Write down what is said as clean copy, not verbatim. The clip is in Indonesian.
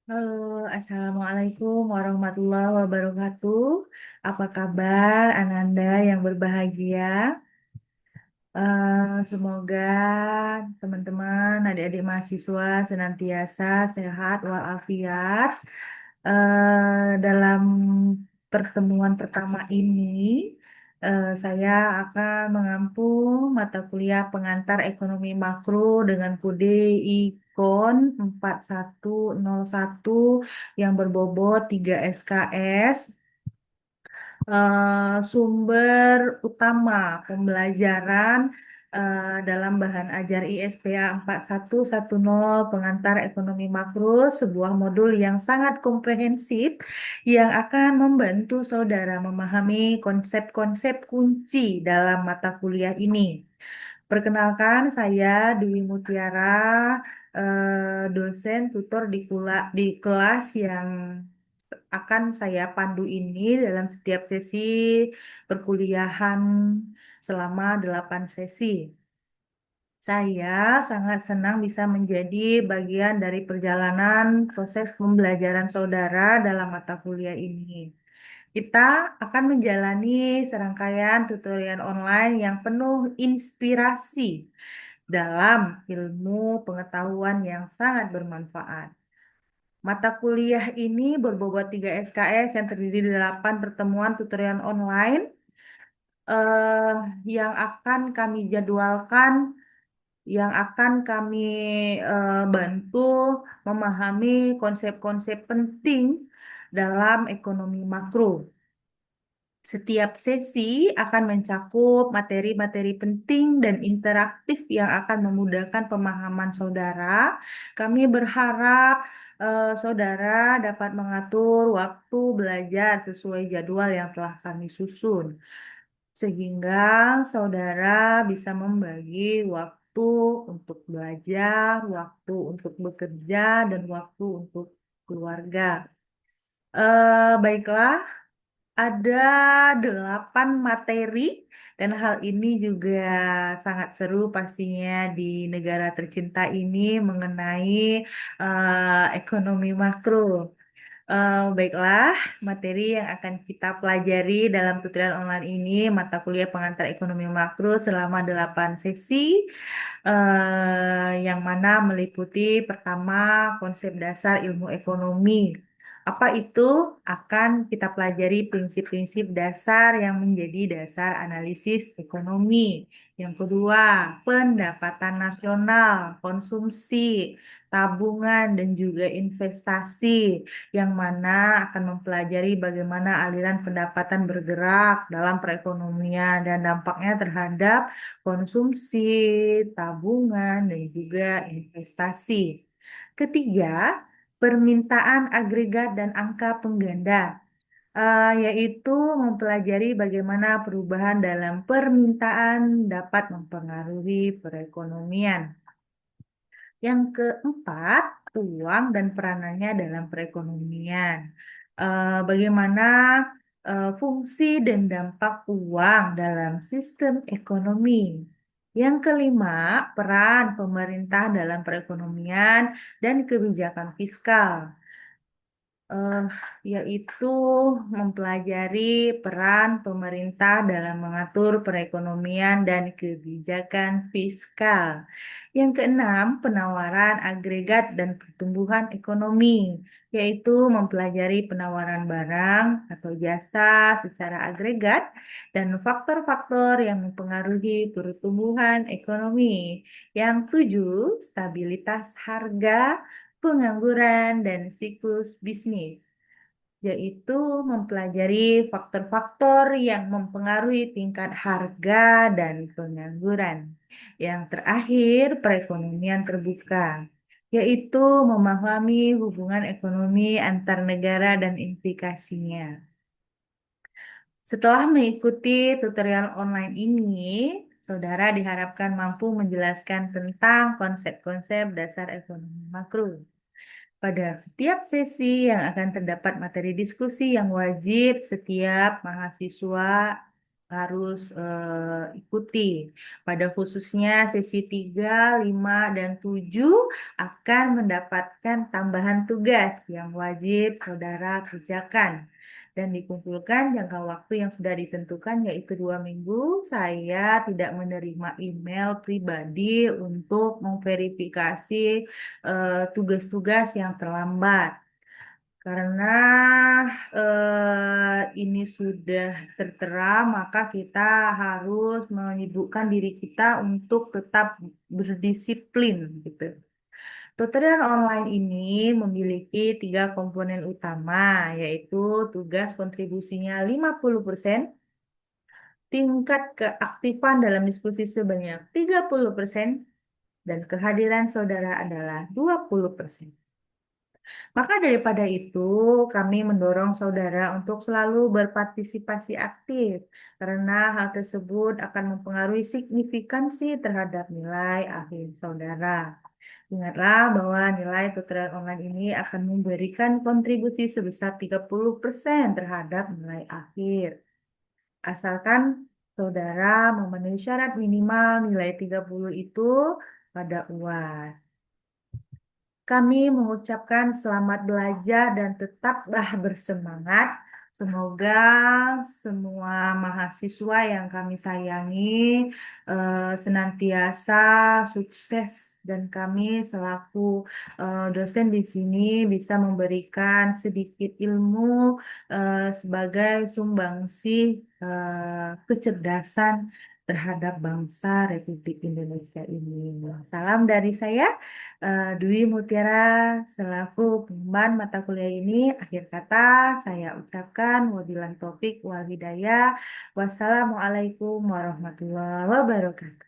Halo, Assalamualaikum warahmatullahi wabarakatuh. Apa kabar Ananda yang berbahagia? Semoga teman-teman, adik-adik mahasiswa senantiasa sehat walafiat. Dalam pertemuan pertama ini, saya akan mengampu mata kuliah pengantar ekonomi makro dengan kode IKON 4101 yang berbobot 3 SKS. Sumber utama pembelajaran dalam bahan ajar ISPA 4110 pengantar ekonomi makro, sebuah modul yang sangat komprehensif yang akan membantu saudara memahami konsep-konsep kunci dalam mata kuliah ini. Perkenalkan, saya Dwi Mutiara, dosen tutor di kelas yang akan saya pandu ini dalam setiap sesi perkuliahan selama 8 sesi. Saya sangat senang bisa menjadi bagian dari perjalanan proses pembelajaran saudara dalam mata kuliah ini. Kita akan menjalani serangkaian tutorial online yang penuh inspirasi dalam ilmu pengetahuan yang sangat bermanfaat. Mata kuliah ini berbobot 3 SKS yang terdiri dari 8 pertemuan tutorial online eh, yang akan kami jadwalkan, yang akan kami bantu memahami konsep-konsep penting dalam ekonomi makro. Setiap sesi akan mencakup materi-materi penting dan interaktif yang akan memudahkan pemahaman saudara. Kami berharap saudara dapat mengatur waktu belajar sesuai jadwal yang telah kami susun, sehingga saudara bisa membagi waktu untuk belajar, waktu untuk bekerja, dan waktu untuk keluarga. Baiklah. Ada 8 materi dan hal ini juga sangat seru pastinya di negara tercinta ini mengenai ekonomi makro. Baiklah, materi yang akan kita pelajari dalam tutorial online ini mata kuliah pengantar ekonomi makro selama 8 sesi, yang mana meliputi pertama konsep dasar ilmu ekonomi. Apa itu? Akan kita pelajari prinsip-prinsip dasar yang menjadi dasar analisis ekonomi. Yang kedua, pendapatan nasional, konsumsi, tabungan, dan juga investasi, yang mana akan mempelajari bagaimana aliran pendapatan bergerak dalam perekonomian dan dampaknya terhadap konsumsi, tabungan, dan juga investasi. Ketiga, permintaan agregat dan angka pengganda, yaitu mempelajari bagaimana perubahan dalam permintaan dapat mempengaruhi perekonomian. Yang keempat, uang dan peranannya dalam perekonomian. Bagaimana fungsi dan dampak uang dalam sistem ekonomi. Yang kelima, peran pemerintah dalam perekonomian dan kebijakan fiskal, eh, yaitu mempelajari peran pemerintah dalam mengatur perekonomian dan kebijakan fiskal. Yang keenam, penawaran agregat dan pertumbuhan ekonomi, yaitu mempelajari penawaran barang atau jasa secara agregat dan faktor-faktor yang mempengaruhi pertumbuhan ekonomi. Yang tujuh, stabilitas harga, pengangguran, dan siklus bisnis, yaitu mempelajari faktor-faktor yang mempengaruhi tingkat harga dan pengangguran. Yang terakhir, perekonomian terbuka, yaitu memahami hubungan ekonomi antar negara dan implikasinya. Setelah mengikuti tutorial online ini, saudara diharapkan mampu menjelaskan tentang konsep-konsep dasar ekonomi makro. Pada setiap sesi yang akan terdapat materi diskusi yang wajib setiap mahasiswa harus ikuti. Pada khususnya sesi 3, 5, dan 7 akan mendapatkan tambahan tugas yang wajib saudara kerjakan. Dan dikumpulkan jangka waktu yang sudah ditentukan yaitu 2 minggu. Saya tidak menerima email pribadi untuk memverifikasi tugas-tugas yang terlambat. Karena ini sudah tertera, maka kita harus menyibukkan diri kita untuk tetap berdisiplin gitu. Tutorial online ini memiliki 3 komponen utama, yaitu tugas kontribusinya 50%, tingkat keaktifan dalam diskusi sebanyak 30%, dan kehadiran saudara adalah 20%. Maka daripada itu, kami mendorong saudara untuk selalu berpartisipasi aktif, karena hal tersebut akan mempengaruhi signifikansi terhadap nilai akhir saudara. Ingatlah bahwa nilai tutorial online ini akan memberikan kontribusi sebesar 30% terhadap nilai akhir. Asalkan saudara memenuhi syarat minimal nilai 30 itu pada UAS. Kami mengucapkan selamat belajar dan tetaplah bersemangat. Semoga semua mahasiswa yang kami sayangi senantiasa sukses dan kami selaku dosen di sini bisa memberikan sedikit ilmu sebagai sumbangsih kecerdasan terhadap bangsa Republik Indonesia ini. Salam dari saya. Dwi Mutiara selaku pengemban mata kuliah ini, akhir kata saya ucapkan wabillahi taufik wal hidayah. Wassalamualaikum warahmatullahi wabarakatuh.